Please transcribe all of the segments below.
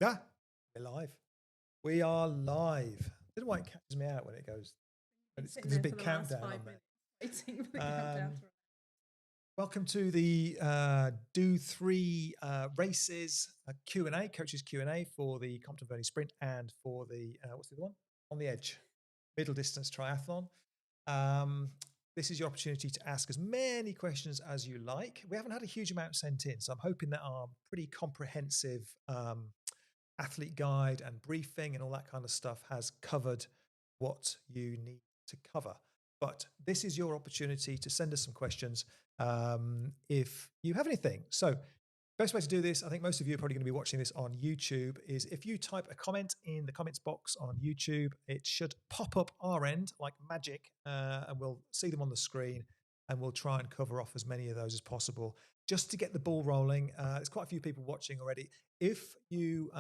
Yeah, we're live. We are live. I don't know why it catches me out when it goes. Been It's, sitting there's a there for big the last countdown on 5 minutes, waiting for the there. countdown to. Welcome to the Do Three races Q&A, coaches Q&A for the Compton Verney Sprint and for the what's the other one? On the Edge, middle distance triathlon. This is your opportunity to ask as many questions as you like. We haven't had a huge amount sent in, so I'm hoping that our pretty comprehensive athlete guide and briefing and all that kind of stuff has covered what you need to cover. But this is your opportunity to send us some questions if you have anything. So best way to do this, I think most of you are probably going to be watching this on YouTube, is if you type a comment in the comments box on YouTube, it should pop up our end like magic, and we'll see them on the screen, and we'll try and cover off as many of those as possible just to get the ball rolling. There's quite a few people watching already. If you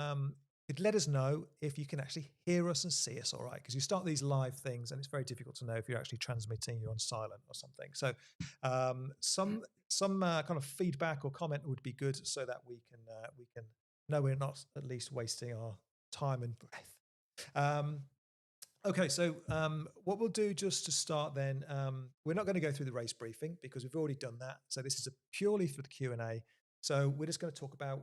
could let us know if you can actually hear us and see us all right, because you start these live things and it's very difficult to know if you're actually transmitting, you're on silent or something. So some kind of feedback or comment would be good so that we can know we're not at least wasting our time and breath. Okay, so what we'll do just to start then, we're not going to go through the race briefing because we've already done that. So this is purely for the Q&A. So we're just going to talk about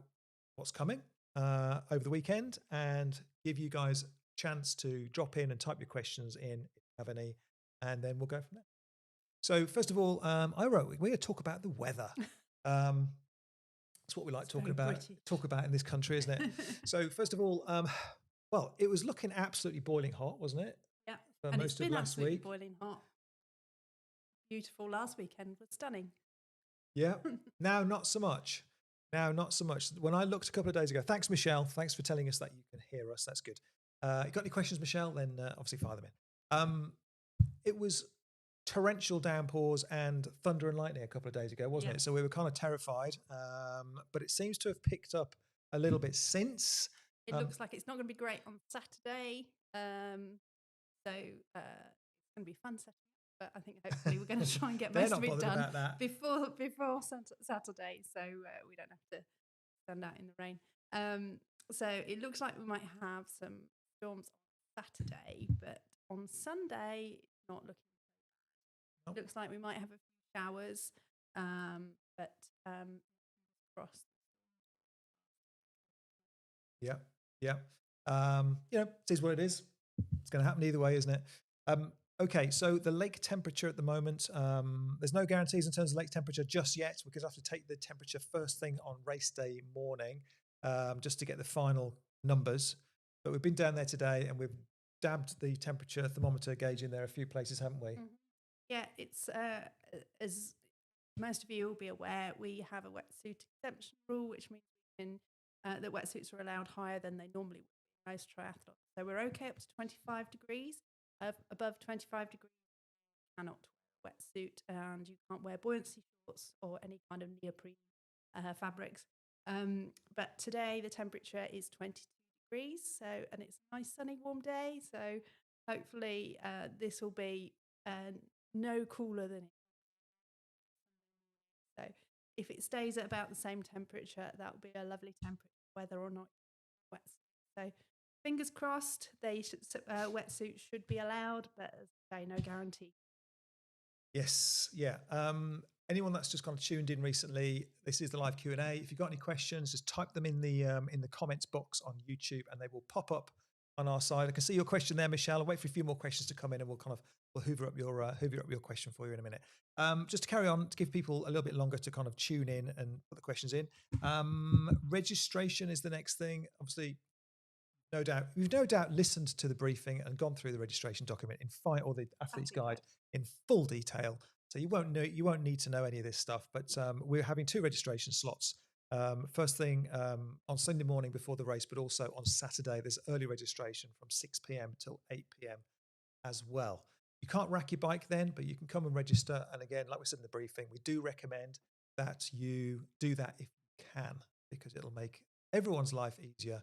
what's coming over the weekend and give you guys a chance to drop in and type your questions in if you have any, and then we'll go from there. So first of all, I wrote, we're going to talk about the weather. That's what we like talking about, in this country, isn't it? So first of all, well, it was looking absolutely boiling hot, wasn't it? Yeah, For and most it's been of last absolutely week. boiling hot. Beautiful last weekend was stunning. Yeah. Now, not so much. Now, not so much. When I looked a couple of days ago, thanks, Michelle. Thanks for telling us that you can hear us. That's good. You got any questions, Michelle? Then obviously fire them in. It was torrential downpours and thunder and lightning a couple of days ago, wasn't it? So we were kind of terrified. But it seems to have picked up a little bit since. It looks like it's not going to be great on Saturday. So it's going to be fun Saturday. But I think hopefully we're going to try and get most of it done before Saturday, so we don't have to stand out in the rain. So it looks like we might have some storms on Saturday, but on Sunday it's not looking. It looks like we might have a few showers, but frost. Yeah, yeah. It is what it is. It's going to happen either way, isn't it? Okay, so the lake temperature at the moment, there's no guarantees in terms of lake temperature just yet. We're going to have to take the temperature first thing on race day morning just to get the final numbers. But we've been down there today and we've dabbed the temperature thermometer gauge in there a few places, haven't we? Mm-hmm. Yeah, it's as most of you will be aware, we have a wetsuit exemption rule, which means that wetsuits are allowed higher than they normally would in most triathlons. So we're okay up to 25 degrees. Above 25 degrees, you cannot wear a wetsuit, and you can't wear buoyancy shorts or any kind of neoprene fabrics. But today the temperature is 22 degrees, and it's a nice sunny warm day. So hopefully this will be no cooler than it. So if it stays at about the same temperature, that will be a lovely temperature, whether or not wet. So fingers crossed, wetsuits should be allowed, but as I say, no guarantee. Yes, yeah. Anyone that's just kind of tuned in recently, this is the live Q&A. If you've got any questions, just type them in the comments box on YouTube, and they will pop up on our side. I can see your question there, Michelle. I'll wait for a few more questions to come in, and we'll hoover up your question for you in a minute. Just to carry on, to give people a little bit longer to kind of tune in and put the questions in. Registration is the next thing. Obviously, you've no doubt listened to the briefing and gone through the registration document or the athlete's guide in full detail. So you won't need to know any of this stuff. But we're having 2 registration slots. First thing on Sunday morning before the race, but also on Saturday, there's early registration from 6 p.m. till 8 p.m. as well. You can't rack your bike then, but you can come and register. And again, like we said in the briefing, we do recommend that you do that if you can, because it'll make everyone's life easier,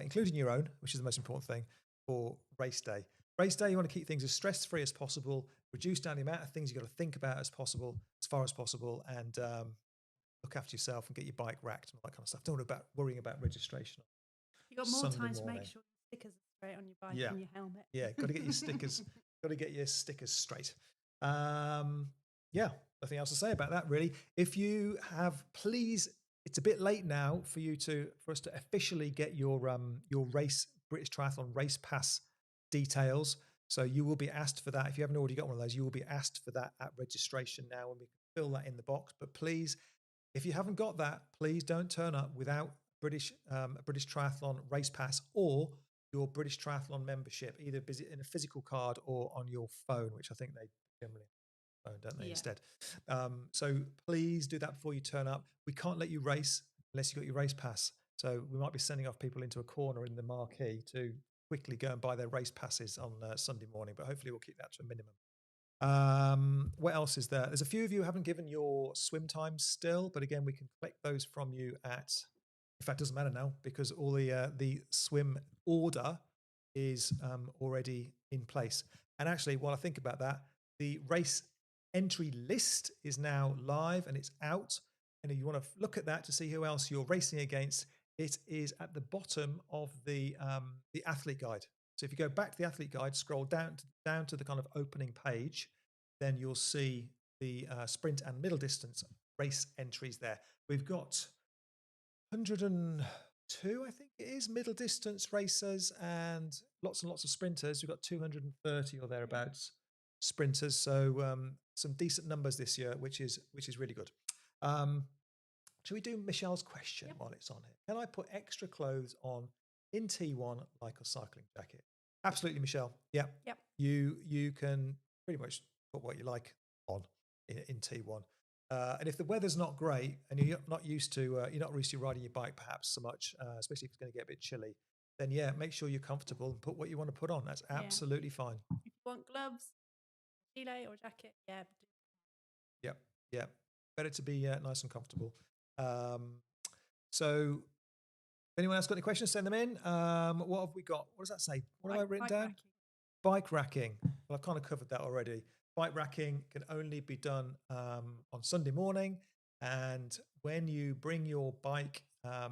including your own, which is the most important thing for race day. Race day, you want to keep things as stress-free as possible, reduce down the amount of things you've got to think about as far as possible, and look after yourself and get your bike racked and all that kind of stuff. Don't worry about registration. You've got more Sunday time to morning. make sure the stickers are straight on your bike Yeah. and your helmet. Yeah, got to get your stickers. Got to get your stickers straight. Yeah, nothing else to say about that really. If you have, please, it's a bit late now for us to officially get your British Triathlon race pass details. So you will be asked for that. If you haven't already got one of those, you will be asked for that at registration now, and we can fill that in the box. But please, if you haven't got that, please don't turn up without a British Triathlon race pass or your British Triathlon membership, either in a physical card or on your phone, which I think they generally phone, don't they, Yeah. instead. So please do that before you turn up. We can't let you race unless you've got your race pass. So we might be sending off people into a corner in the marquee to quickly go and buy their race passes on Sunday morning, but hopefully we'll keep that to a minimum. What else is there? There's a few of you who haven't given your swim times still, but again, we can collect those from you in fact, it doesn't matter now because all the swim order is already in place. And actually, while I think about that, the race entry list is now live and it's out. And if you want to look at that to see who else you're racing against, it is at the bottom of the athlete guide. So if you go back to the athlete guide, scroll down to the kind of opening page, then you'll see the sprint and middle distance race entries there. We've got 102, I think it is, middle distance racers and lots of sprinters. We've got 230 or thereabouts sprinters. So some decent numbers this year, which is really good. Should we do Michelle's question while it's on here? Can I put extra clothes on in T1 like a cycling jacket? Absolutely, Michelle. Yeah. Yep. You can pretty much put what you like on in T1. And if the weather's not great and you're not used to riding your bike perhaps so much, especially if it's going to get a bit chilly, then yeah, make sure you're comfortable and put what you want to put on. That's absolutely fine. If you want gloves, gilet or jacket, yeah. Yeah. Better to be nice and comfortable. So anyone else got any questions? Send them in. What have we got? What does that say? What have I written down? Bike racking. Well, I've kind of covered that already. Bike racking can only be done on Sunday morning. And when you bring your bike to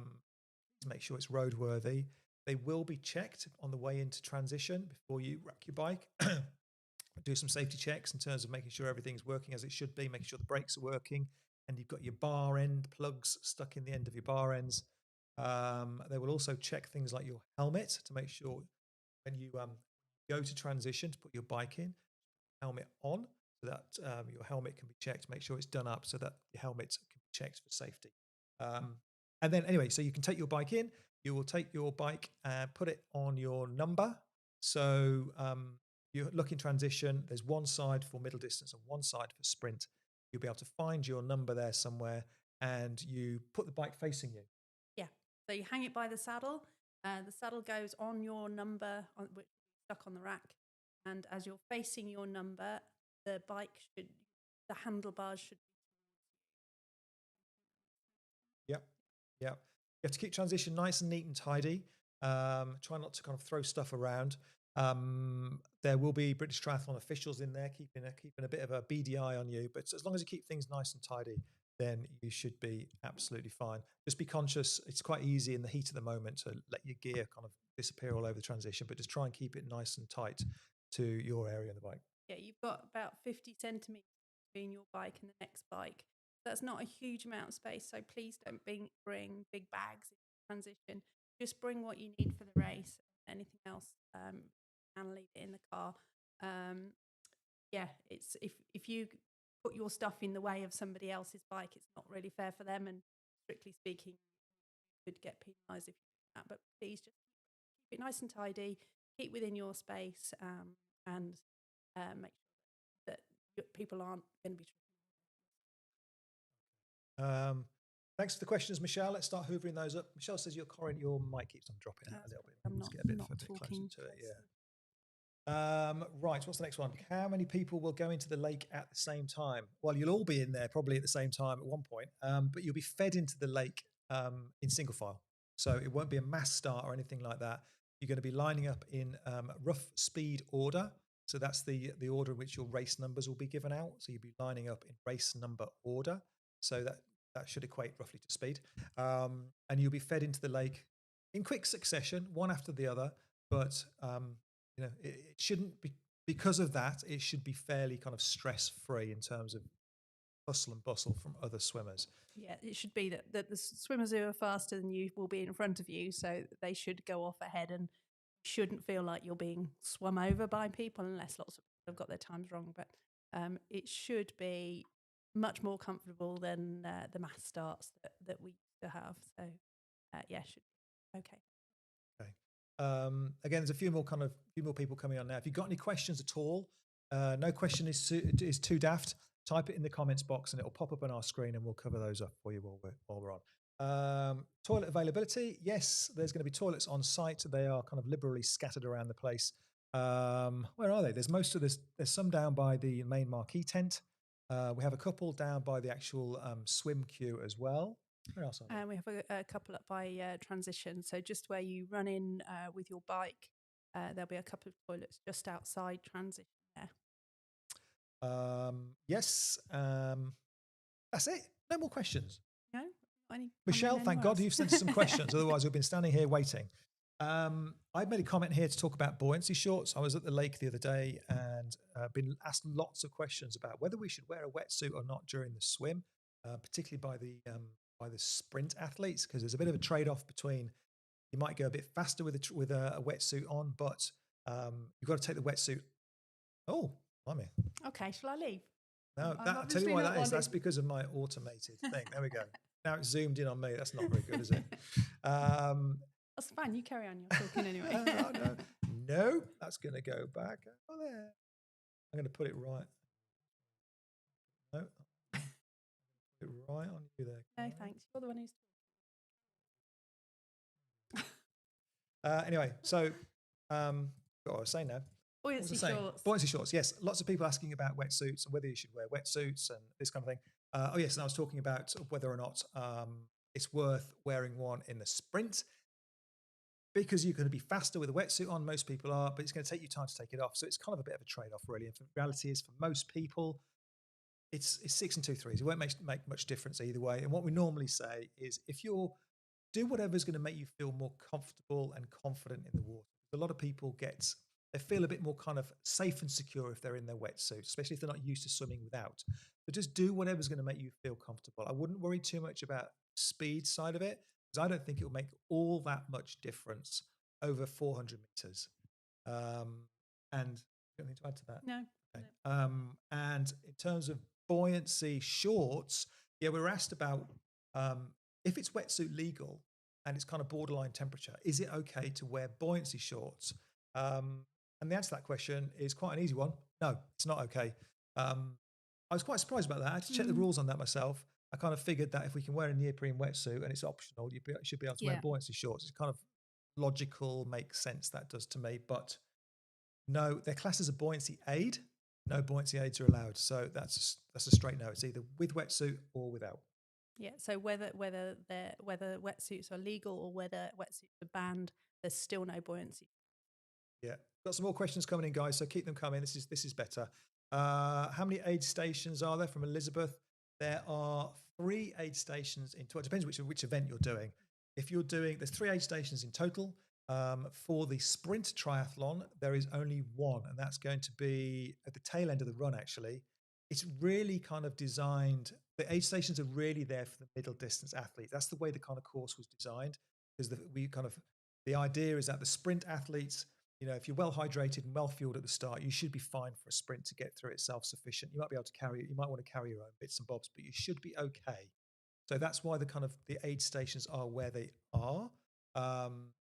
make sure it's roadworthy, they will be checked on the way into transition before you rack your bike. Do some safety checks in terms of making sure everything's working as it should be, making sure the brakes are working, and you've got your bar end plugs stuck in the end of your bar ends. They will also check things like your helmet to make sure when you go to transition to put your bike in, helmet on, so that your helmet can be checked, make sure it's done up so that your helmet can be checked for safety. And then anyway, so you can take your bike in, you will take your bike and put it on your number. So you look in transition, there's one side for middle distance and one side for sprint. You'll be able to find your number there somewhere and you put the bike facing you. Yeah. So you hang it by the saddle. The saddle goes on your number, which is stuck on the rack. And as you're facing your number, the handlebars should be. Yep. You have to keep transition nice and neat and tidy. Try not to kind of throw stuff around. There will be British Triathlon officials in there keeping a bit of a beady eye on you. But as long as you keep things nice and tidy, then you should be absolutely fine. Just be conscious. It's quite easy in the heat of the moment to let your gear kind of disappear all over the transition, but just try and keep it nice and tight to your area of the bike. Yeah, you've got about 50 centimetres between your bike and the next bike. That's not a huge amount of space, so please don't bring big bags in transition. Just bring what you need for the race. Anything else, and leave it in the car. It's if you put your stuff in the way of somebody else's bike, it's not really fair for them. And strictly speaking, you could get penalised if you do that. But please just keep it nice and tidy. Keep within your space, and make sure that people aren't going to be. Thanks for the questions, Michelle. Let's start hoovering those up. Michelle says your mic keeps on dropping a little bit. I'm get a bit not closer talking to it. Yeah. Right. What's the next one? How many people will go into the lake at the same time? Well, you'll all be in there probably at the same time at one point, but you'll be fed into the lake in single file. So it won't be a mass start or anything like that. You're going to be lining up in rough speed order. So that's the order in which your race numbers will be given out. So you'll be lining up in race number order. So that should equate roughly to speed. And you'll be fed into the lake in quick succession, one after the other. But it shouldn't be, because of that. It should be fairly kind of stress free in terms of hustle and bustle from other swimmers. Yeah, it should be that the swimmers who are faster than you will be in front of you, so they should go off ahead and shouldn't feel like you're being swum over by people, unless lots of people have got their times wrong. But it should be much more comfortable than the mass starts that we used to have. So yeah, should be okay. Okay. Again, there's a few more people coming on now. If you've got any questions at all, no question is too daft. Type it in the comments box and it'll pop up on our screen, and we'll cover those up for you while we're on. Toilet availability. Yes, there's going to be toilets on site. They are kind of liberally scattered around the place. Where are they? There's some down by the main marquee tent. We have a couple down by the actual swim queue as well. Where else are we have a couple up by transition. So just where you run in with your bike, there'll be a couple of toilets just outside transition there. Yes. That's it. No more questions. No? Michelle, thank God you've sent us some questions. Otherwise, we've been standing here waiting. I've made a comment here to talk about buoyancy shorts. I was at the lake the other day and been asked lots of questions about whether we should wear a wetsuit or not during the swim, particularly by the sprint athletes, because there's a bit of a trade-off between you might go a bit faster with a wetsuit on, but you've got to take the wetsuit. Oh, blimey. Okay, shall I leave? No, I'll tell you why that is. That's because of my automated thing. There we go. Now it's zoomed in on me. That's not very good, is it? That's fine. You carry on. You're talking anyway. No, that's going to go back. Oh, there. I'm going to put it right. No, put it right on you there. No, thanks. You're the one who's. Anyway, so what I was saying now. Buoyancy shorts. Buoyancy shorts. Yes, lots of people asking about wetsuits and whether you should wear wetsuits and this kind of thing. Oh yes, and I was talking about whether or not it's worth wearing one in the sprint, because you're going to be faster with a wetsuit on. Most people are, but it's going to take you time to take it off. So it's kind of a bit of a trade-off, really. And the reality is, for most people, it's 6 and 2 3s. It won't make much difference either way. And what we normally say is, if you're do whatever's going to make you feel more comfortable and confident in the water. A lot of people they feel a bit more kind of safe and secure if they're in their wetsuit, especially if they're not used to swimming without. But just do whatever's going to make you feel comfortable. I wouldn't worry too much about speed side of it, because I don't think it will make all that much difference over 400 meters. And anything to add to that? No. Okay. And in terms of buoyancy shorts, yeah, we were asked about if it's wetsuit legal and it's kind of borderline temperature, is it okay to wear buoyancy shorts? And the answer to that question is quite an easy one. No, it's not okay. I was quite surprised about that. I had to check the rules on that myself. I kind of figured that if we can wear a neoprene wetsuit and it's optional, you should be able to wear buoyancy shorts. It's kind of logical, makes sense, that does to me. But no, they're classed as a buoyancy aid. No buoyancy aids are allowed. So that's a straight no. It's either with wetsuit or without. Yeah. So whether wetsuits are legal or whether wetsuits are banned, there's still no buoyancy. Yeah, got some more questions coming in, guys. So keep them coming. This is better. How many aid stations are there? From Elizabeth, there are 3 aid stations in total. It depends which event you're doing. If you're doing, there's 3 aid stations in total. For the sprint triathlon, there is only 1, and that's going to be at the tail end of the run. Actually, it's really kind of designed. The aid stations are really there for the middle distance athletes. That's the way the kind of course was designed, because the idea is that the sprint athletes, if you're well hydrated and well fueled at the start, you should be fine for a sprint to get through it self-sufficient. You might be able to you might want to carry your own bits and bobs, but you should be okay. So that's why the aid stations are where they are.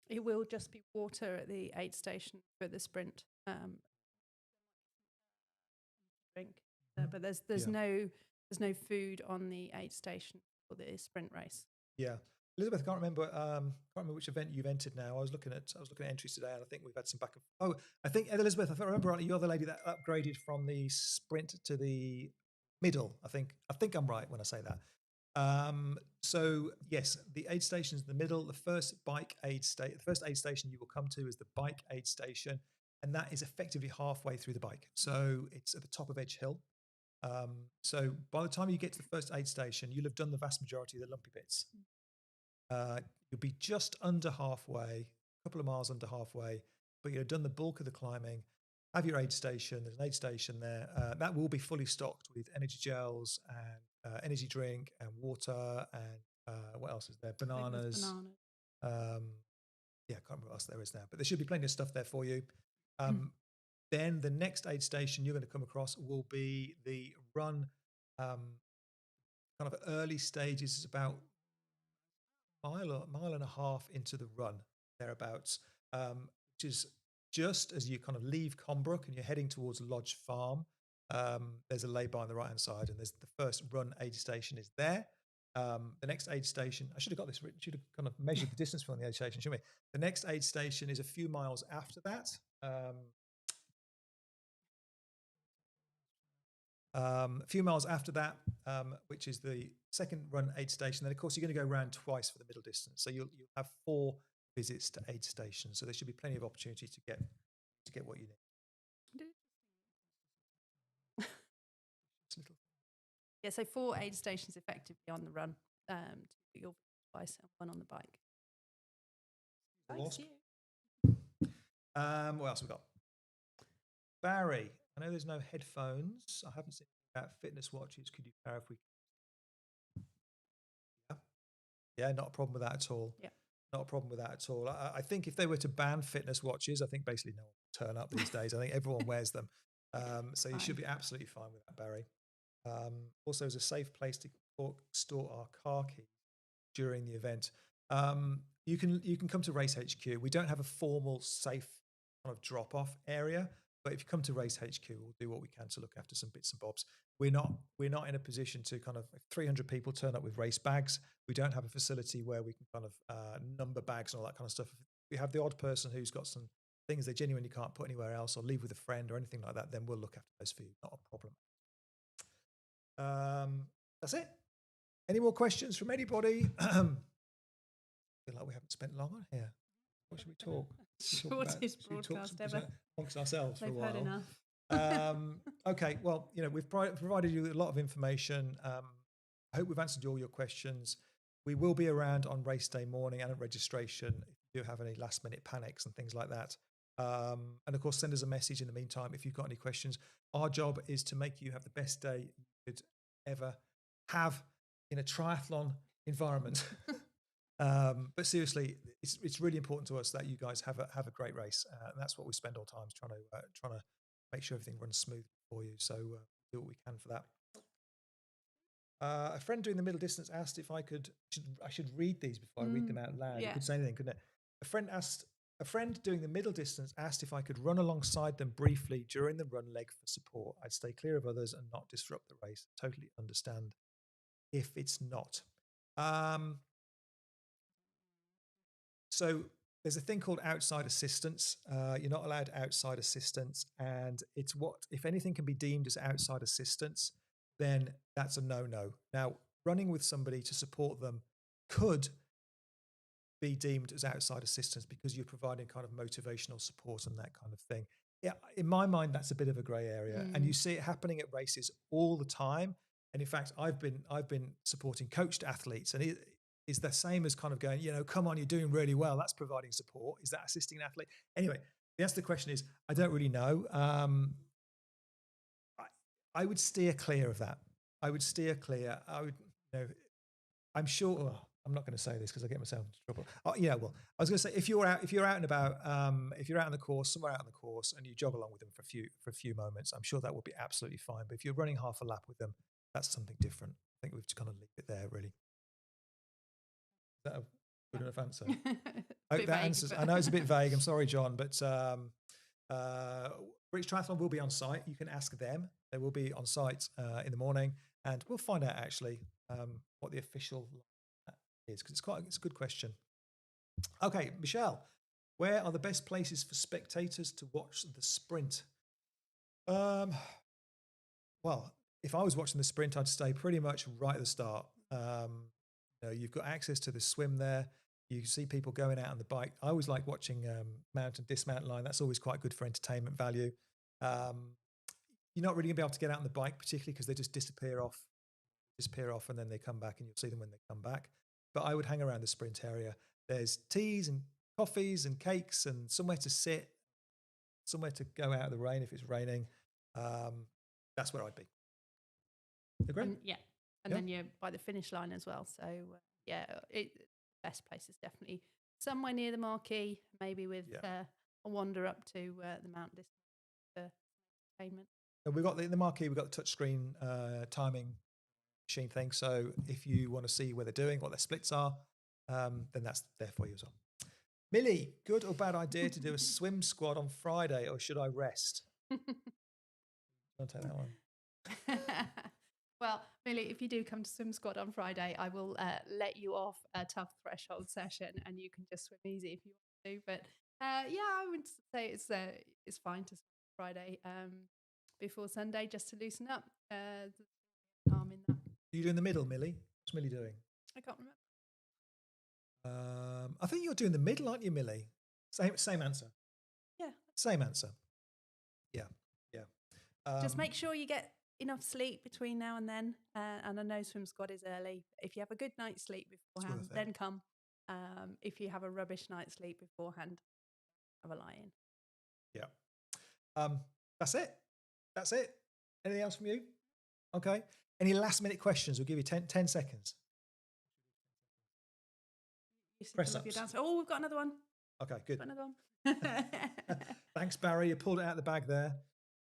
It will just be water at the aid station for the sprint. Drink, but there's no food on the aid station for the sprint race. Yeah. Elizabeth, I can't remember which event you've entered now. I was looking at entries today, and I think we've had some back and forth. Oh, I think Elizabeth, if I remember rightly, you're the lady that upgraded from the sprint to the middle. I think I'm right when I say that. So yes, the aid station's in the middle. The first aid station you will come to is the bike aid station, and that is effectively halfway through the bike. So it's at the top of Edge Hill. So by the time you get to the first aid station, you'll have done the vast majority of the lumpy bits. You'll be just under halfway, a couple of miles under halfway, but you've done the bulk of the climbing. Have your aid station. There's an aid station there. That will be fully stocked with energy gels and energy drink and water and what else is there? I think there's Bananas. bananas. Yeah, I can't remember what else there is now, but there should be plenty of stuff there for you. Then the next aid station you're going to come across will be the run, kind of early stages. It's about mile and a half into the run, thereabouts, which is just as you kind of leave Combrook and you're heading towards Lodge Farm. There's a lay-by on the right-hand side, and there's the first run aid station is there. The next aid station, I should have got this written, should have kind of measured the distance from the aid station, shouldn't we? The next aid station is a few miles after that. A few miles after that, which is the second run aid station. Then, of course, you're going to go around twice for the middle distance. So you'll have 4 visits to aid stations. So there should be plenty of opportunity to get what you need. Yeah, so 4 aid stations effectively on the run. To do your twice and 1 on the bike. Thanks you. What else we got? Barry, I know there's no headphones. I haven't seen about fitness watches. Could you clarify? Yeah, not a problem with that at all. Yeah. Not a problem with that at all. I think if they were to ban fitness watches, I think basically no one would turn up these days. I think everyone wears them. So you should be absolutely fine with that, Barry. Also, it's a safe place to store our car keys during the event. You can come to Race HQ. We don't have a formal safe kind of drop-off area, but if you come to Race HQ, we'll do what we can to look after some bits and bobs. We're not in a position to kind of, if 300 people turn up with race bags, we don't have a facility where we can kind of number bags and all that kind of stuff. If we have the odd person who's got some things they genuinely can't put anywhere else or leave with a friend or anything like that, then we'll look after those for you. Not a problem. That's it. Any more questions from anybody? I feel like we haven't spent long on here. What should we talk? Shortest broadcast ever. Amongst ourselves for a while. They've heard enough. Okay, well, we've provided you with a lot of information. I hope we've answered all your questions. We will be around on race day morning and at registration if you do have any last minute panics and things like that. And of course, send us a message in the meantime if you've got any questions. Our job is to make you have the best day you could ever have in a triathlon environment. But seriously, it's really important to us that you guys have a great race, and that's what we spend our time trying to make sure everything runs smooth for you. So do what we can for that. A friend doing the middle distance asked if I should read these before I read them out loud. Yeah. You could say anything, couldn't it? A friend doing the middle distance asked if I could run alongside them briefly during the run leg for support. I'd stay clear of others and not disrupt the race. Totally understand if it's not. So there's a thing called outside assistance. You're not allowed outside assistance, and it's if anything can be deemed as outside assistance, then that's a no-no. Now, running with somebody to support them could be deemed as outside assistance because you're providing kind of motivational support and that kind of thing. Yeah, in my mind, that's a bit of a grey area, and you see it happening at races all the time. And in fact, I've been supporting coached athletes, and it is the same as kind of going, come on, you're doing really well. That's providing support. Is that assisting an athlete? Anyway, the answer to the question is, I don't really know. I would steer clear of that. I would steer clear. I'm sure. I'm not going to say this because I get myself into trouble. Well, I was going to say if you're out and about, if you're out on the course, somewhere out on the course, and you jog along with them for a few moments, I'm sure that will be absolutely fine. But if you're running half a lap with them, that's something different. I think we've just kind of leave it there, really. Is that a good enough answer? I hope that answers. I know it's a bit vague. I'm sorry, John, but British Triathlon will be on site. You can ask them. They will be on site in the morning, and we'll find out actually what the official is, because it's a good question. Okay, Michelle, where are the best places for spectators to watch the sprint? Well, if I was watching the sprint, I'd stay pretty much right at the start. You've got access to the swim there. You see people going out on the bike. I always like watching mount and dismount line. That's always quite good for entertainment value. You're not really going to be able to get out on the bike, particularly because they just disappear off, and then they come back, and you'll see them when they come back. but I would hang around the sprint area. There's teas and coffees and cakes and somewhere to sit, somewhere to go out of the rain if it's raining. That's where I'd be. Agree? And Yeah. then you're by the finish line as well. So the best place is definitely somewhere near the marquee, maybe with a wander up to the Mount Distance for entertainment. And we've got the marquee, we've got the touchscreen timing machine thing. So if you want to see where they're doing, what their splits are, then that's there for you as well. Millie, good or bad idea to do a swim squad on Friday, or should I rest? I'll take that one. Well, Millie, if you do come to swim squad on Friday, I will let you off a tough threshold session, and you can just swim easy if you want to. But I would say it's fine to swim Friday before Sunday just to loosen up. There's harm in that. Are you doing the middle, Millie? What's Millie doing? I can't remember. I think you're doing the middle, aren't you, Millie? Same answer. Yeah. Same answer. Yeah. Just make sure you get enough sleep between now and then. And I know swim squad is early. If you have a good night's sleep beforehand, then come. If you have a rubbish night's sleep beforehand, have a lie in. Yeah. That's it. Anything else from you? Okay. Any last minute questions? We'll give you 10 seconds. Press ups. Oh, we've got another one. Okay, good. Got another one. Thanks, Barry. You pulled it out of the bag there.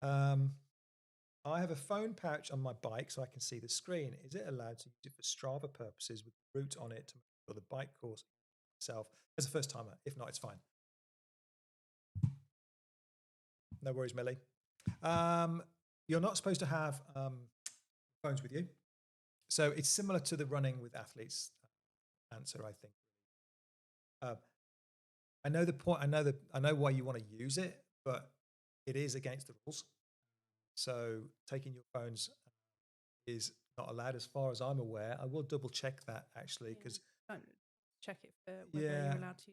I have a phone pouch on my bike so I can see the screen. Is it allowed to use it for Strava purposes with the route on it to make sure the bike course itself as a first timer? If not, it's fine. No worries, Millie. You're not supposed to have phones with you. So it's similar to the running with athletes answer, I think. I know the point. I know why you want to use it, but it is against the rules. So taking your phones is not allowed, as far as I'm aware. I will double check that actually, because check it for whether you're allowed to.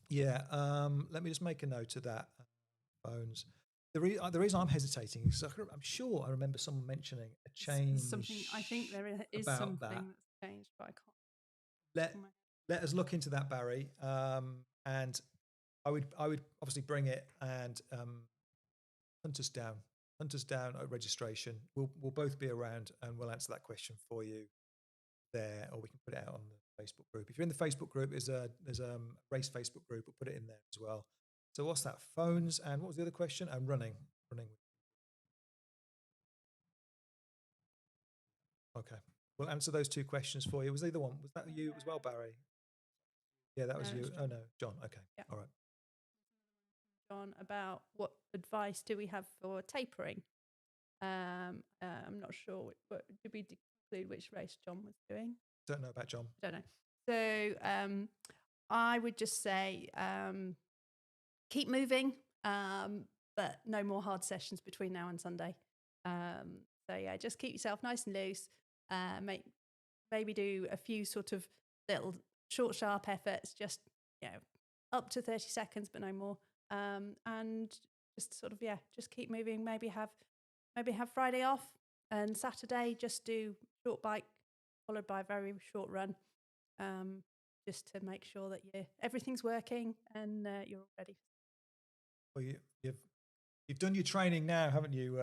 Yeah. Let me just make a note of that. Phones. The reason I'm hesitating is I'm sure I remember someone mentioning a change. Something. I think there is something that's changed, but I can't. Let us look into that, Barry. And I would obviously bring it and hunt us down at registration. We'll both be around and we'll answer that question for you there, or we can put it out on the Facebook group. If you're in the Facebook group, there's a race Facebook group. We'll put it in there as well. So what's that? Phones, and what was the other question? And running. Okay. We'll answer those two questions for you. Was the other one? Was that you as well, Barry? Yeah, that was you. Oh no, John. Okay. Yeah. All right. John, about what advice do we have for tapering? I'm not sure. Did we conclude which race John was doing? Don't know about John. Don't know. So I would just say keep moving, but no more hard sessions between now and Sunday. So yeah, just keep yourself nice and loose. Maybe do a few sort of little short, sharp efforts, just up to 30 seconds, but no more. And just sort of just keep moving. Maybe have Friday off, and Saturday just do short bike followed by a very short run, just to make sure that everything's working and you're all ready. Well, you've done your training now, haven't you,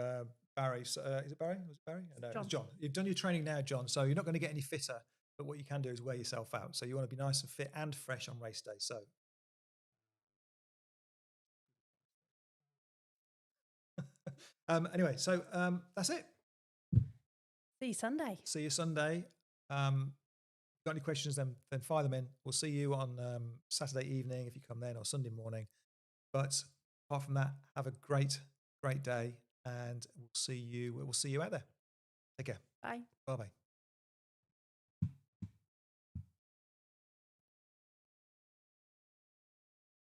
Barry? Is it Barry? Was it Barry? No, John. It's John. You've done your training now, John. So you're not going to get any fitter, but what you can do is wear yourself out. So you want to be nice and fit and fresh on race day. So. Anyway, so that's it. See you Sunday. See you Sunday. Got any questions, then fire them in. We'll see you on Saturday evening if you come then, or Sunday morning. But apart from that, have a great day, and we'll see you out there. Take care. Bye. Bye-bye.